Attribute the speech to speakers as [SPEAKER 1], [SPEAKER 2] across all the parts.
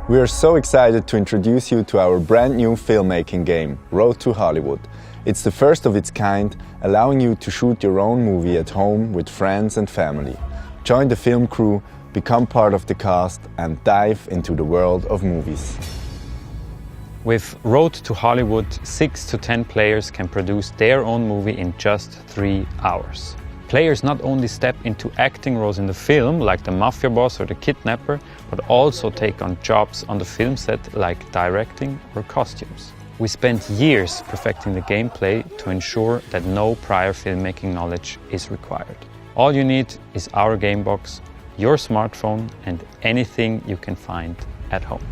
[SPEAKER 1] We are so excited to introduce you to our brand new filmmaking game, Road to Hollywood. It's the first of its kind, allowing you to shoot your own movie at home with friends and family. Join the film crew, become part of the cast, and dive into the world of movies.
[SPEAKER 2] With Road to Hollywood, 6 to 10 players can produce their own movie in just 3 hours. Players not only step into acting roles in the film, like the Mafia boss or the kidnapper, but also take on jobs on the film set, like directing or costumes. We spent years perfecting the gameplay to ensure that no prior filmmaking knowledge is required. All you need is our game box, your smartphone, and anything you can find at home.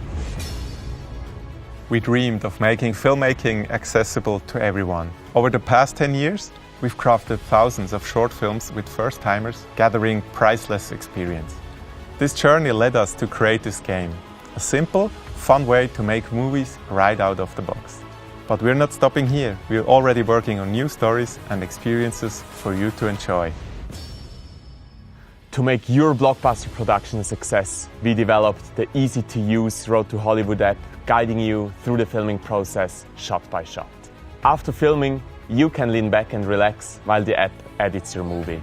[SPEAKER 3] We dreamed of making filmmaking accessible to everyone. Over the past 10 years, we've crafted thousands of short films with first-timers, gathering priceless experience. This journey led us to create this game, a simple, fun way to make movies right out of the box. But we're not stopping here. We're already working on new stories and experiences for you to enjoy.
[SPEAKER 4] To make your blockbuster production a success, we developed the easy-to-use Road to Hollywood app, guiding you through the filming process shot by shot. After filming, you can lean back and relax while the app edits your movie.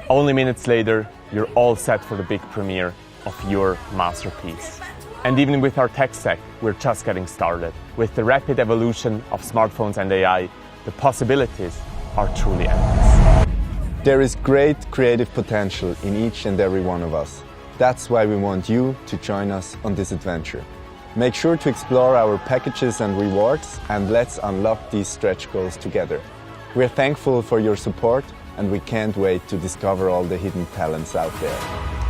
[SPEAKER 4] Only minutes later, you're all set for the big premiere of your masterpiece. And even with our tech stack, we're just getting started. With the rapid evolution of smartphones and AI, the possibilities are truly endless.
[SPEAKER 1] There is great creative potential in each and every one of us. That's why we want you to join us on this adventure. Make sure to explore our packages and rewards, and let's unlock these stretch goals together. We're thankful for your support, and we can't wait to discover all the hidden talents out there.